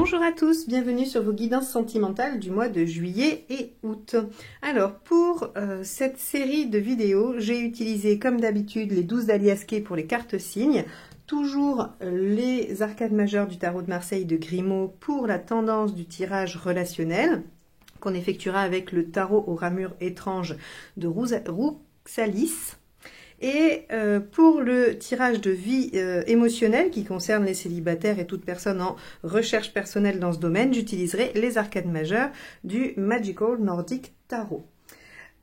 Bonjour à tous, bienvenue sur vos guidances sentimentales du mois de juillet et août. Alors pour cette série de vidéos, j'ai utilisé comme d'habitude les 12 d'Aliasqué pour les cartes signes, toujours les arcades majeures du tarot de Marseille de Grimaud pour la tendance du tirage relationnel qu'on effectuera avec le tarot aux ramures étranges de Rouksalis. Et pour le tirage de vie émotionnelle qui concerne les célibataires et toute personne en recherche personnelle dans ce domaine, j'utiliserai les arcades majeures du Magical Nordic Tarot.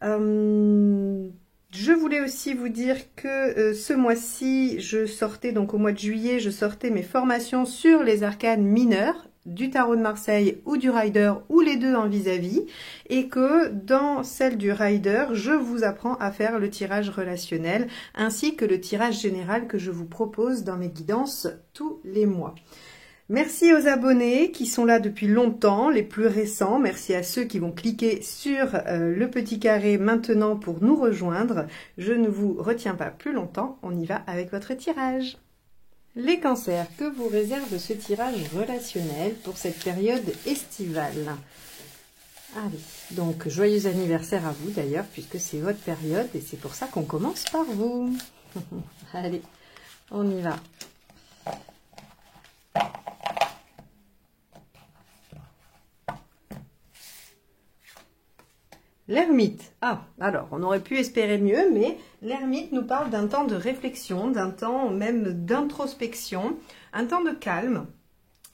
Je voulais aussi vous dire que ce mois-ci, je sortais, donc au mois de juillet, je sortais mes formations sur les arcades mineures du tarot de Marseille ou du Rider ou les deux en vis-à-vis, et que dans celle du Rider, je vous apprends à faire le tirage relationnel ainsi que le tirage général que je vous propose dans mes guidances tous les mois. Merci aux abonnés qui sont là depuis longtemps, les plus récents. Merci à ceux qui vont cliquer sur le petit carré maintenant pour nous rejoindre. Je ne vous retiens pas plus longtemps, on y va avec votre tirage. Les cancers, que vous réserve ce tirage relationnel pour cette période estivale? Allez, donc joyeux anniversaire à vous d'ailleurs, puisque c'est votre période et c'est pour ça qu'on commence par vous. Allez, on y va. L'ermite. Ah, alors, on aurait pu espérer mieux, mais l'ermite nous parle d'un temps de réflexion, d'un temps même d'introspection, un temps de calme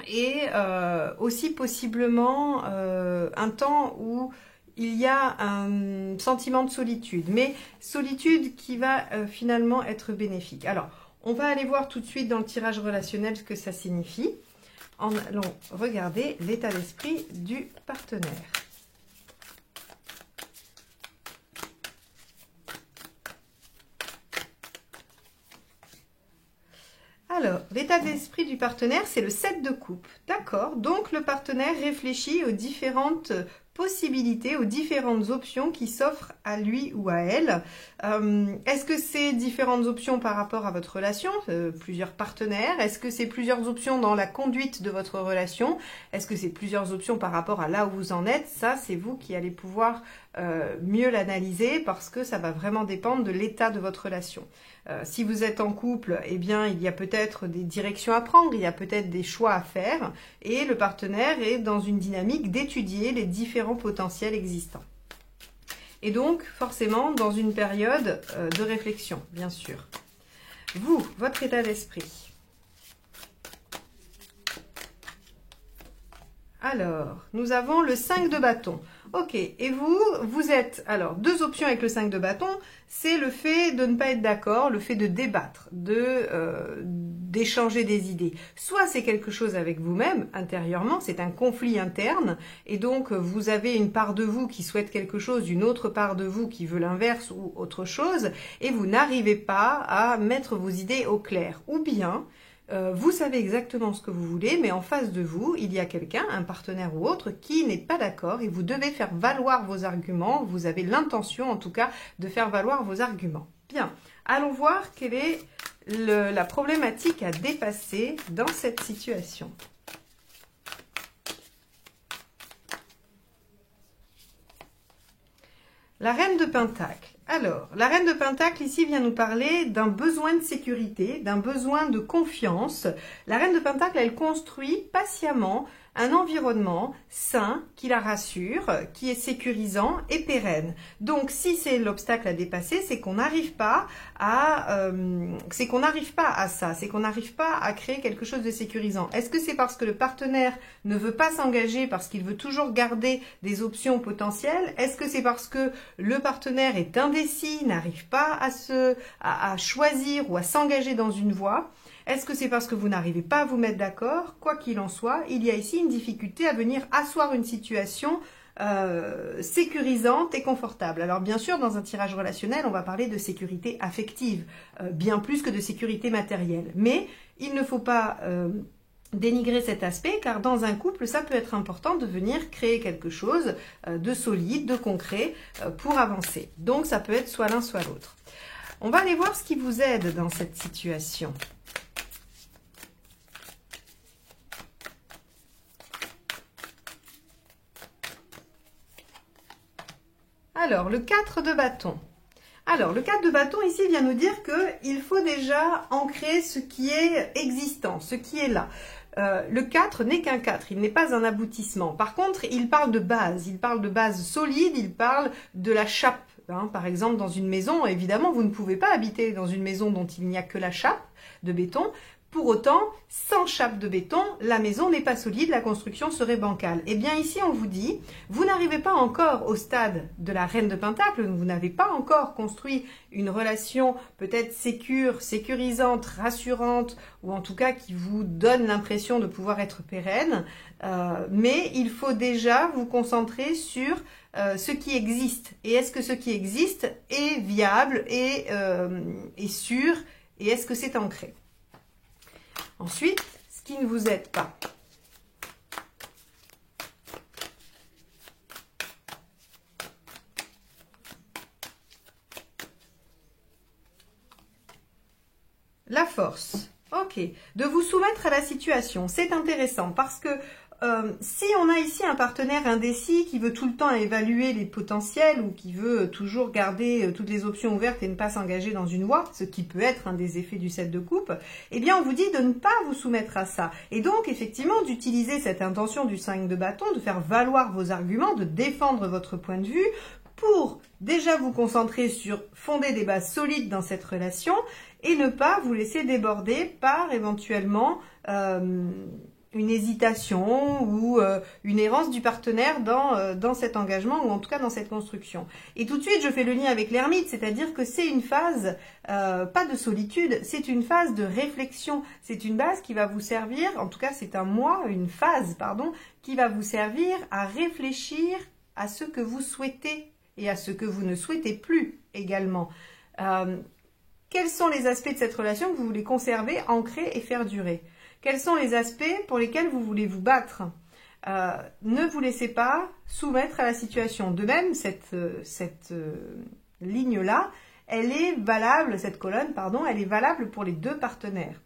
et aussi possiblement un temps où il y a un sentiment de solitude, mais solitude qui va finalement être bénéfique. Alors, on va aller voir tout de suite dans le tirage relationnel ce que ça signifie, en allant regarder l'état d'esprit du partenaire. Alors, l'état d'esprit du partenaire, c'est le 7 de coupe. D'accord, donc le partenaire réfléchit aux différentes possibilités, aux différentes options qui s'offrent à lui ou à elle. Est-ce que c'est différentes options par rapport à votre relation, plusieurs partenaires? Est-ce que c'est plusieurs options dans la conduite de votre relation? Est-ce que c'est plusieurs options par rapport à là où vous en êtes? Ça, c'est vous qui allez pouvoir mieux l'analyser parce que ça va vraiment dépendre de l'état de votre relation. Si vous êtes en couple, eh bien, il y a peut-être des directions à prendre, il y a peut-être des choix à faire et le partenaire est dans une dynamique d'étudier les différents potentiels existants. Et donc, forcément, dans une période de réflexion, bien sûr. Vous, votre état d'esprit. Alors, nous avons le 5 de bâton. Ok, et vous êtes, alors, deux options avec le 5 de bâton, c'est le fait de ne pas être d'accord, le fait de débattre, d'échanger des idées. Soit c'est quelque chose avec vous-même, intérieurement, c'est un conflit interne, et donc vous avez une part de vous qui souhaite quelque chose, une autre part de vous qui veut l'inverse ou autre chose, et vous n'arrivez pas à mettre vos idées au clair. Ou bien, vous savez exactement ce que vous voulez, mais en face de vous, il y a quelqu'un, un partenaire ou autre, qui n'est pas d'accord et vous devez faire valoir vos arguments. Vous avez l'intention, en tout cas, de faire valoir vos arguments. Bien, allons voir quelle est la problématique à dépasser dans cette situation. La reine de Pentacle. Alors, la reine de Pentacle ici vient nous parler d'un besoin de sécurité, d'un besoin de confiance. La reine de Pentacle, elle construit patiemment un environnement sain qui la rassure, qui est sécurisant et pérenne. Donc, si c'est l'obstacle à dépasser, c'est qu'on n'arrive pas à ça, c'est qu'on n'arrive pas à créer quelque chose de sécurisant. Est-ce que c'est parce que le partenaire ne veut pas s'engager, parce qu'il veut toujours garder des options potentielles? Est-ce que c'est parce que le partenaire est indécis, n'arrive pas à choisir ou à s'engager dans une voie? Est-ce que c'est parce que vous n'arrivez pas à vous mettre d'accord? Quoi qu'il en soit, il y a ici une difficulté à venir asseoir une situation sécurisante et confortable. Alors bien sûr, dans un tirage relationnel, on va parler de sécurité affective, bien plus que de sécurité matérielle. Mais il ne faut pas dénigrer cet aspect, car dans un couple, ça peut être important de venir créer quelque chose de solide, de concret, pour avancer. Donc ça peut être soit l'un, soit l'autre. On va aller voir ce qui vous aide dans cette situation. Alors, le 4 de bâton. Alors, le 4 de bâton ici vient nous dire qu'il faut déjà ancrer ce qui est existant, ce qui est là. Le 4 n'est qu'un 4, il n'est pas un aboutissement. Par contre, il parle de base solide, il parle de la chape. Hein. Par exemple, dans une maison, évidemment, vous ne pouvez pas habiter dans une maison dont il n'y a que la chape de béton. Pour autant, sans chape de béton, la maison n'est pas solide, la construction serait bancale. Eh bien ici, on vous dit, vous n'arrivez pas encore au stade de la reine de Pentacle, vous n'avez pas encore construit une relation peut-être sécurisante, rassurante, ou en tout cas qui vous donne l'impression de pouvoir être pérenne, mais il faut déjà vous concentrer sur ce qui existe. Et est-ce que ce qui existe est viable et sûr, et est-ce que c'est ancré ? Ensuite, ce qui ne vous aide pas. La force. Ok. De vous soumettre à la situation. C'est intéressant parce que si on a ici un partenaire indécis qui veut tout le temps évaluer les potentiels ou qui veut toujours garder toutes les options ouvertes et ne pas s'engager dans une voie, ce qui peut être un des effets du 7 de coupe, eh bien on vous dit de ne pas vous soumettre à ça. Et donc effectivement d'utiliser cette intention du 5 de bâton, de faire valoir vos arguments, de défendre votre point de vue pour déjà vous concentrer sur fonder des bases solides dans cette relation et ne pas vous laisser déborder par éventuellement une hésitation ou une errance du partenaire dans cet engagement ou en tout cas dans cette construction. Et tout de suite, je fais le lien avec l'ermite, c'est-à-dire que c'est une phase, pas de solitude, c'est une phase de réflexion. C'est une base qui va vous servir, en tout cas c'est une phase, qui va vous servir à réfléchir à ce que vous souhaitez et à ce que vous ne souhaitez plus également. Quels sont les aspects de cette relation que vous voulez conserver, ancrer et faire durer ? Quels sont les aspects pour lesquels vous voulez vous battre? Ne vous laissez pas soumettre à la situation. De même, cette ligne-là, elle est valable, cette colonne, pardon, elle est valable pour les deux partenaires.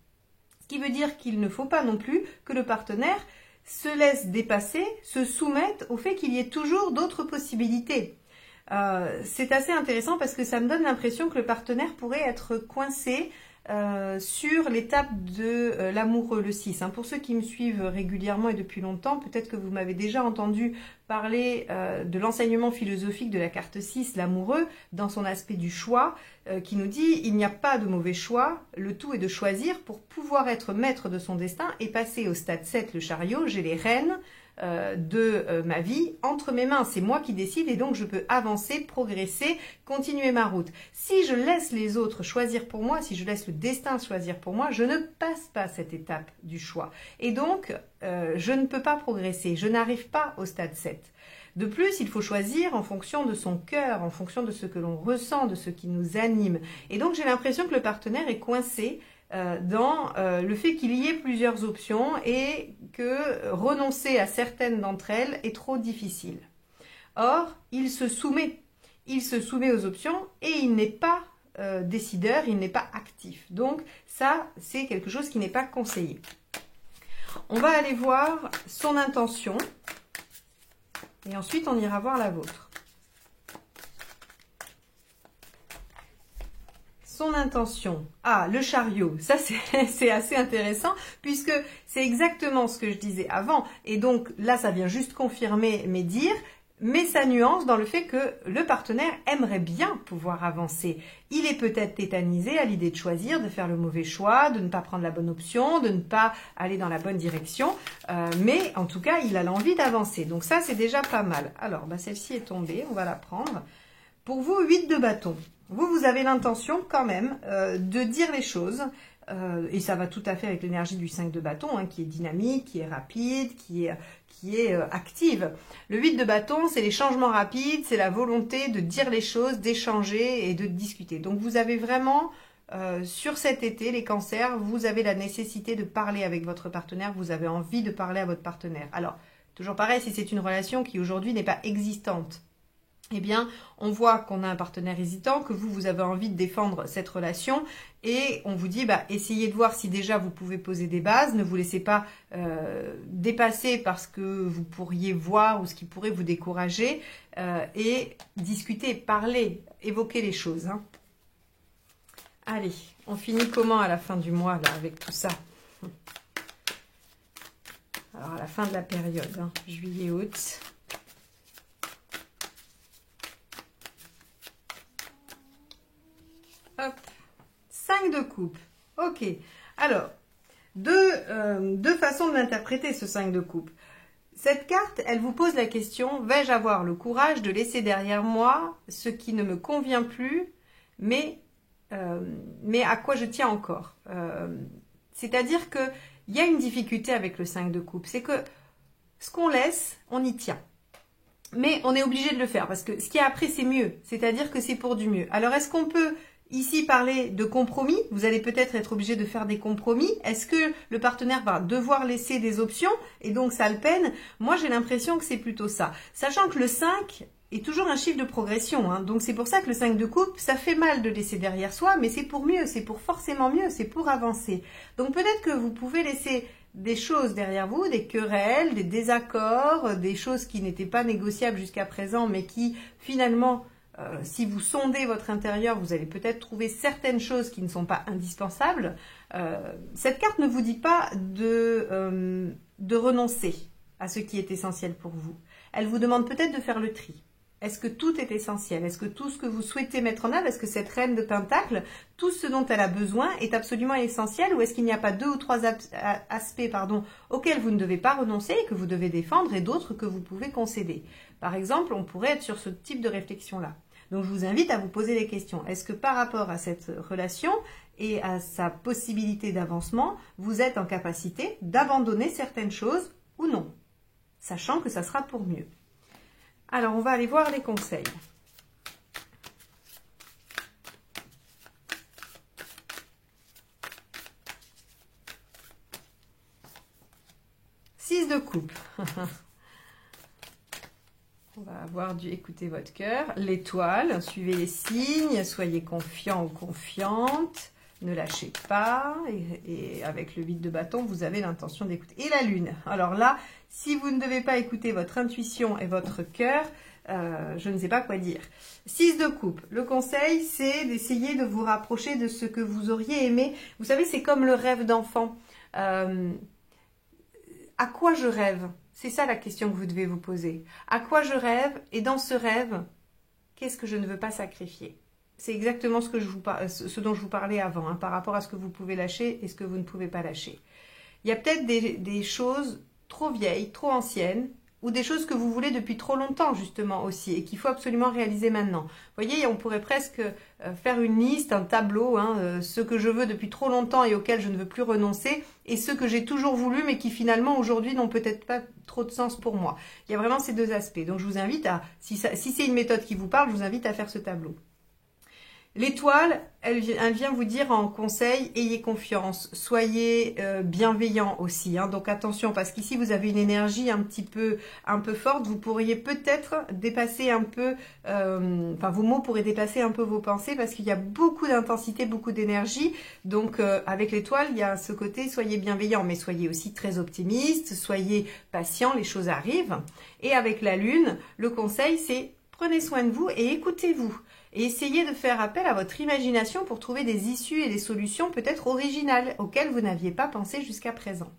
Ce qui veut dire qu'il ne faut pas non plus que le partenaire se laisse dépasser, se soumette au fait qu'il y ait toujours d'autres possibilités. C'est assez intéressant parce que ça me donne l'impression que le partenaire pourrait être coincé sur l'étape de l'amoureux, le 6. Hein. Pour ceux qui me suivent régulièrement et depuis longtemps, peut-être que vous m'avez déjà entendu parler de l'enseignement philosophique de la carte 6, l'amoureux, dans son aspect du choix, qui nous dit « il n'y a pas de mauvais choix, le tout est de choisir pour pouvoir être maître de son destin et passer au stade 7, le chariot, j'ai les rênes de ma vie entre mes mains. C'est moi qui décide et donc je peux avancer, progresser, continuer ma route. Si je laisse les autres choisir pour moi, si je laisse le destin choisir pour moi, je ne passe pas cette étape du choix. Et donc, je ne peux pas progresser, je n'arrive pas au stade 7. De plus, il faut choisir en fonction de son cœur, en fonction de ce que l'on ressent, de ce qui nous anime. Et donc, j'ai l'impression que le partenaire est coincé dans le fait qu'il y ait plusieurs options et que renoncer à certaines d'entre elles est trop difficile. Or, il se soumet aux options et il n'est pas décideur, il n'est pas actif. Donc ça, c'est quelque chose qui n'est pas conseillé. On va aller voir son intention et ensuite on ira voir la vôtre. Son intention. Ah, le chariot. Ça, c'est assez intéressant puisque c'est exactement ce que je disais avant. Et donc, là, ça vient juste confirmer mes dires, mais ça nuance dans le fait que le partenaire aimerait bien pouvoir avancer. Il est peut-être tétanisé à l'idée de choisir, de faire le mauvais choix, de ne pas prendre la bonne option, de ne pas aller dans la bonne direction. Mais en tout cas, il a l'envie d'avancer. Donc ça, c'est déjà pas mal. Alors, celle-ci est tombée. On va la prendre. Pour vous, 8 de bâton. Vous avez l'intention quand même de dire les choses, et ça va tout à fait avec l'énergie du 5 de bâton, hein, qui est dynamique, qui est rapide, qui est active. Le 8 de bâton, c'est les changements rapides, c'est la volonté de dire les choses, d'échanger et de discuter. Donc vous avez vraiment, sur cet été, les cancers, vous avez la nécessité de parler avec votre partenaire, vous avez envie de parler à votre partenaire. Alors, toujours pareil, si c'est une relation qui aujourd'hui n'est pas existante, eh bien, on voit qu'on a un partenaire hésitant, que vous avez envie de défendre cette relation et on vous dit, essayez de voir si déjà vous pouvez poser des bases, ne vous laissez pas dépasser par ce que vous pourriez voir ou ce qui pourrait vous décourager et discuter, parler, évoquer les choses. Hein. Allez, on finit comment à la fin du mois là avec tout ça? Alors, à la fin de la période, hein, juillet-août. Hop, 5 de coupe. Ok, alors, deux façons de l'interpréter, ce 5 de coupe. Cette carte, elle vous pose la question, vais-je avoir le courage de laisser derrière moi ce qui ne me convient plus, mais à quoi je tiens encore. C'est-à-dire qu'il y a une difficulté avec le 5 de coupe, c'est que ce qu'on laisse, on y tient. Mais on est obligé de le faire, parce que ce qui est après, c'est mieux. C'est-à-dire que c'est pour du mieux. Alors, est-ce qu'on peut ici parler de compromis? Vous allez peut-être être obligé de faire des compromis. Est-ce que le partenaire va devoir laisser des options et donc ça le peine? Moi, j'ai l'impression que c'est plutôt ça. Sachant que le 5 est toujours un chiffre de progression. Hein. Donc, c'est pour ça que le 5 de coupe, ça fait mal de laisser derrière soi, mais c'est pour mieux, c'est pour forcément mieux, c'est pour avancer. Donc, peut-être que vous pouvez laisser des choses derrière vous, des querelles, des désaccords, des choses qui n'étaient pas négociables jusqu'à présent, mais qui finalement, si vous sondez votre intérieur, vous allez peut-être trouver certaines choses qui ne sont pas indispensables. Cette carte ne vous dit pas de renoncer à ce qui est essentiel pour vous. Elle vous demande peut-être de faire le tri. Est-ce que tout est essentiel? Est-ce que tout ce que vous souhaitez mettre en œuvre, est-ce que cette reine de Pentacle, tout ce dont elle a besoin est absolument essentiel? Ou est-ce qu'il n'y a pas 2 ou 3 aspects auxquels vous ne devez pas renoncer et que vous devez défendre et d'autres que vous pouvez concéder? Par exemple, on pourrait être sur ce type de réflexion-là. Donc, je vous invite à vous poser les questions. Est-ce que par rapport à cette relation et à sa possibilité d'avancement, vous êtes en capacité d'abandonner certaines choses ou non? Sachant que ça sera pour mieux. Alors, on va aller voir les conseils. Six de coupe. On va avoir dû écouter votre cœur. L'étoile, suivez les signes, soyez confiant ou confiante, ne lâchez pas. Et avec le 8 de bâton, vous avez l'intention d'écouter. Et la lune. Alors là, si vous ne devez pas écouter votre intuition et votre cœur, je ne sais pas quoi dire. 6 de coupe. Le conseil, c'est d'essayer de vous rapprocher de ce que vous auriez aimé. Vous savez, c'est comme le rêve d'enfant. À quoi je rêve? C'est ça la question que vous devez vous poser. À quoi je rêve? Et dans ce rêve, qu'est-ce que je ne veux pas sacrifier? C'est exactement ce dont je vous parlais avant, hein, par rapport à ce que vous pouvez lâcher et ce que vous ne pouvez pas lâcher. Il y a peut-être des choses trop vieilles, trop anciennes, ou des choses que vous voulez depuis trop longtemps, justement, aussi, et qu'il faut absolument réaliser maintenant. Vous voyez, on pourrait presque faire une liste, un tableau, hein, ce que je veux depuis trop longtemps et auquel je ne veux plus renoncer, et ceux que j'ai toujours voulu, mais qui finalement, aujourd'hui, n'ont peut-être pas trop de sens pour moi. Il y a vraiment ces deux aspects. Donc, je vous invite à, si c'est une méthode qui vous parle, je vous invite à faire ce tableau. L'étoile, elle vient vous dire en conseil, ayez confiance, soyez bienveillant aussi. Hein, donc attention, parce qu'ici vous avez une énergie un peu forte. Vous pourriez peut-être dépasser un peu, vos mots pourraient dépasser un peu vos pensées parce qu'il y a beaucoup d'intensité, beaucoup d'énergie. Donc avec l'étoile, il y a ce côté, soyez bienveillant, mais soyez aussi très optimiste, soyez patient, les choses arrivent. Et avec la lune, le conseil, c'est prenez soin de vous et écoutez-vous. Et essayez de faire appel à votre imagination pour trouver des issues et des solutions peut-être originales auxquelles vous n'aviez pas pensé jusqu'à présent.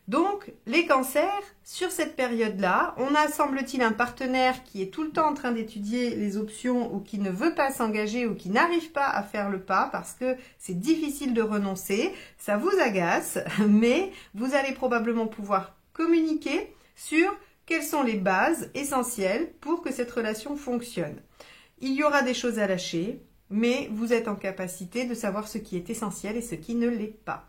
Donc, les cancers, sur cette période-là, on a, semble-t-il, un partenaire qui est tout le temps en train d'étudier les options ou qui ne veut pas s'engager ou qui n'arrive pas à faire le pas parce que c'est difficile de renoncer. Ça vous agace, mais vous allez probablement pouvoir communiquer sur quelles sont les bases essentielles pour que cette relation fonctionne. Il y aura des choses à lâcher, mais vous êtes en capacité de savoir ce qui est essentiel et ce qui ne l'est pas.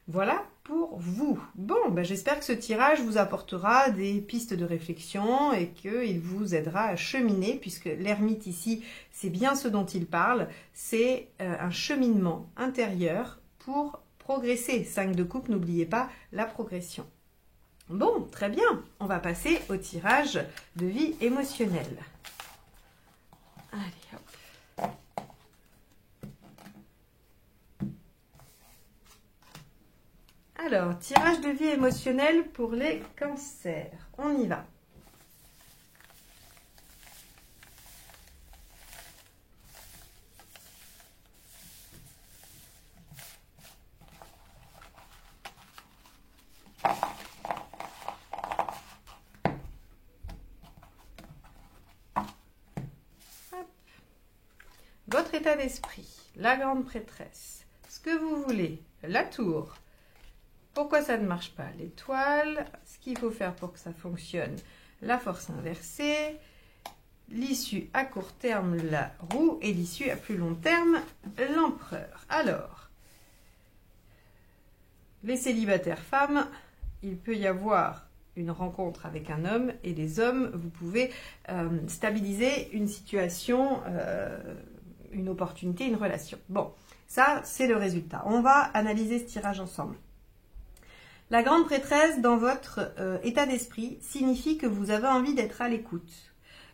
Voilà pour vous. Bon, j'espère que ce tirage vous apportera des pistes de réflexion et qu'il vous aidera à cheminer, puisque l'ermite ici, c'est bien ce dont il parle, c'est un cheminement intérieur pour progresser. 5 de coupe, n'oubliez pas la progression. Bon, très bien, on va passer au tirage de vie émotionnelle. Allez, hop. Alors, tirage de vie émotionnelle pour les cancers. On y va. Votre état d'esprit, la grande prêtresse, ce que vous voulez, la tour, pourquoi ça ne marche pas, l'étoile, ce qu'il faut faire pour que ça fonctionne, la force inversée, l'issue à court terme, la roue, et l'issue à plus long terme, l'empereur. Alors, les célibataires femmes, il peut y avoir une rencontre avec un homme, et les hommes, vous pouvez stabiliser une situation, une opportunité, une relation. Bon, ça, c'est le résultat. On va analyser ce tirage ensemble. La grande prêtresse, dans votre état d'esprit, signifie que vous avez envie d'être à l'écoute,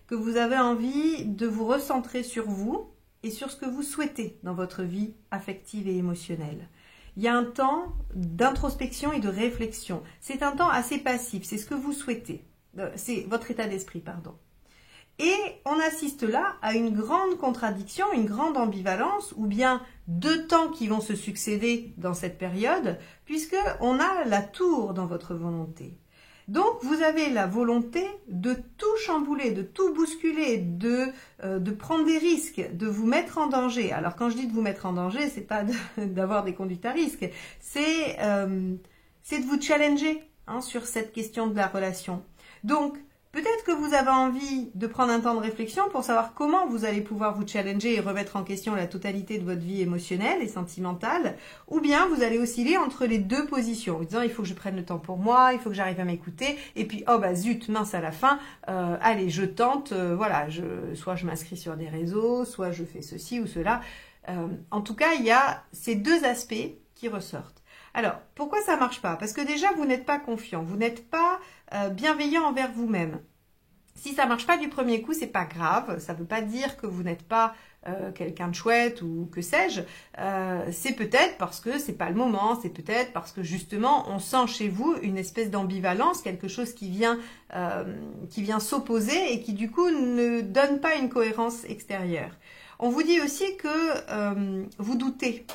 que vous avez envie de vous recentrer sur vous et sur ce que vous souhaitez dans votre vie affective et émotionnelle. Il y a un temps d'introspection et de réflexion. C'est un temps assez passif, c'est ce que vous souhaitez. C'est votre état d'esprit, pardon. Et on assiste là à une grande contradiction, une grande ambivalence, ou bien deux temps qui vont se succéder dans cette période, puisque on a la tour dans votre volonté. Donc vous avez la volonté de tout chambouler, de tout bousculer, de prendre des risques, de vous mettre en danger. Alors quand je dis de vous mettre en danger, c'est pas d'avoir des conduites à risque, c'est de vous challenger sur cette question de la relation. Donc peut-être que vous avez envie de prendre un temps de réflexion pour savoir comment vous allez pouvoir vous challenger et remettre en question la totalité de votre vie émotionnelle et sentimentale, ou bien vous allez osciller entre les deux positions, en disant il faut que je prenne le temps pour moi, il faut que j'arrive à m'écouter, et puis oh bah zut, mince à la fin, allez je tente, voilà, soit je m'inscris sur des réseaux, soit je fais ceci ou cela. En tout cas, il y a ces deux aspects qui ressortent. Alors, pourquoi ça ne marche pas? Parce que déjà, vous n'êtes pas confiant, vous n'êtes pas bienveillant envers vous-même. Si ça ne marche pas du premier coup, c'est pas grave. Ça ne veut pas dire que vous n'êtes pas quelqu'un de chouette ou que sais-je. C'est peut-être parce que c'est pas le moment, c'est peut-être parce que justement, on sent chez vous une espèce d'ambivalence, quelque chose qui vient s'opposer et qui du coup ne donne pas une cohérence extérieure. On vous dit aussi que vous doutez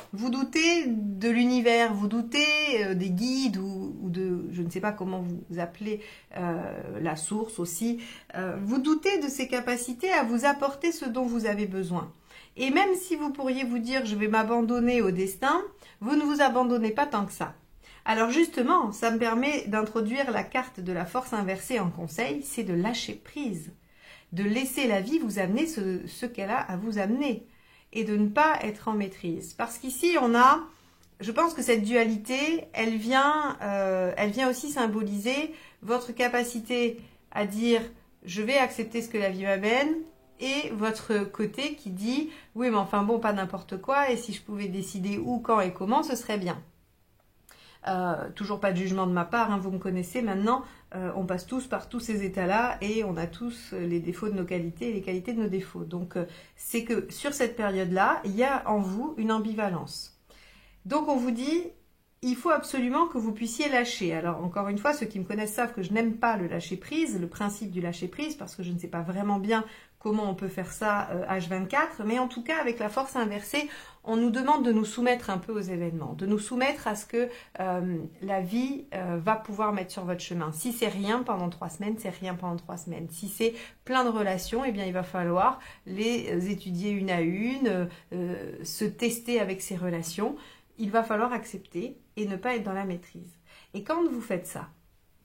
de l'univers, vous doutez des guides ou de, je ne sais pas comment vous appelez la source aussi, vous doutez de ses capacités à vous apporter ce dont vous avez besoin. Et même si vous pourriez vous dire je vais m'abandonner au destin, vous ne vous abandonnez pas tant que ça. Alors justement, ça me permet d'introduire la carte de la force inversée en conseil, c'est de lâcher prise. De laisser la vie vous amener ce qu'elle a à vous amener et de ne pas être en maîtrise. Parce qu'ici, je pense que cette dualité, elle vient aussi symboliser votre capacité à dire « je vais accepter ce que la vie m'amène » et votre côté qui dit « oui, mais enfin bon, pas n'importe quoi et si je pouvais décider où, quand et comment, ce serait bien ». Toujours pas de jugement de ma part, vous me connaissez maintenant, on passe tous par tous ces états-là et on a tous les défauts de nos qualités et les qualités de nos défauts. Donc c'est que sur cette période-là, il y a en vous une ambivalence. Donc on vous dit, il faut absolument que vous puissiez lâcher. Alors encore une fois, ceux qui me connaissent savent que je n'aime pas le lâcher-prise, le principe du lâcher-prise, parce que je ne sais pas vraiment bien comment on peut faire ça H24, mais en tout cas avec la force inversée, on nous demande de nous soumettre un peu aux événements, de nous soumettre à ce que la vie va pouvoir mettre sur votre chemin. Si c'est rien pendant 3 semaines, c'est rien pendant 3 semaines. Si c'est plein de relations, eh bien il va falloir les étudier une à une, se tester avec ces relations. Il va falloir accepter et ne pas être dans la maîtrise. Et quand vous faites ça,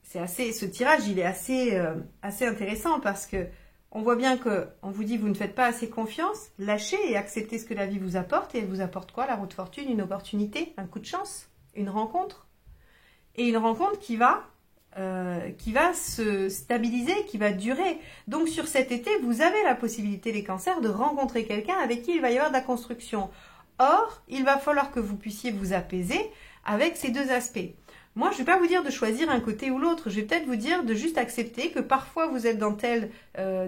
ce tirage il est assez intéressant parce que on voit bien qu'on vous dit vous ne faites pas assez confiance, lâchez et acceptez ce que la vie vous apporte. Et elle vous apporte quoi? La roue de fortune, une opportunité, un coup de chance, une rencontre. Et une rencontre qui va se stabiliser, qui va durer. Donc sur cet été, vous avez la possibilité, les cancers, de rencontrer quelqu'un avec qui il va y avoir de la construction. Or, il va falloir que vous puissiez vous apaiser avec ces deux aspects. moi, je ne vais pas vous dire de choisir un côté ou l'autre. Je vais peut-être vous dire de juste accepter que parfois vous êtes dans telle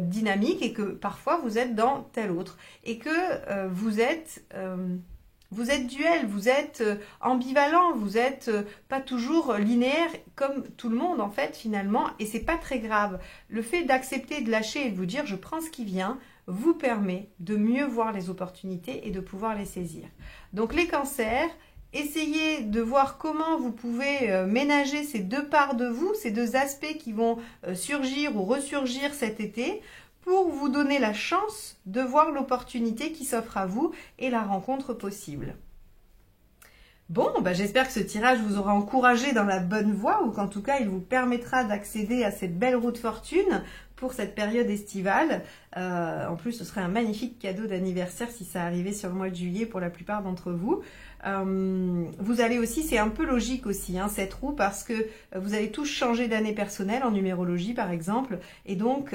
dynamique et que parfois vous êtes dans telle autre. Et que vous êtes duel, vous êtes ambivalent, vous n'êtes pas toujours linéaire comme tout le monde en fait finalement. Et c'est pas très grave. Le fait d'accepter, de lâcher et de vous dire je prends ce qui vient vous permet de mieux voir les opportunités et de pouvoir les saisir. Donc les cancers, essayez de voir comment vous pouvez ménager ces deux parts de vous, ces deux aspects qui vont surgir ou ressurgir cet été pour vous donner la chance de voir l'opportunité qui s'offre à vous et la rencontre possible. Bon, j'espère que ce tirage vous aura encouragé dans la bonne voie ou qu'en tout cas il vous permettra d'accéder à cette belle roue de fortune pour cette période estivale. En plus, ce serait un magnifique cadeau d'anniversaire si ça arrivait sur le mois de juillet pour la plupart d'entre vous. Vous allez aussi, c'est un peu logique aussi, hein, cette roue, parce que vous allez tous changer d'année personnelle en numérologie par exemple, et donc,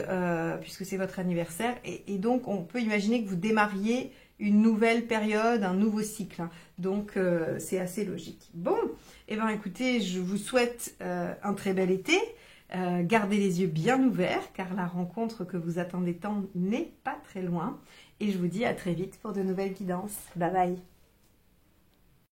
puisque c'est votre anniversaire, et donc on peut imaginer que vous démarriez une nouvelle période, un nouveau cycle. Hein. Donc, c'est assez logique. Bon, écoutez, je vous souhaite un très bel été. Gardez les yeux bien ouverts, car la rencontre que vous attendez tant n'est pas très loin. Et je vous dis à très vite pour de nouvelles guidances. Bye bye.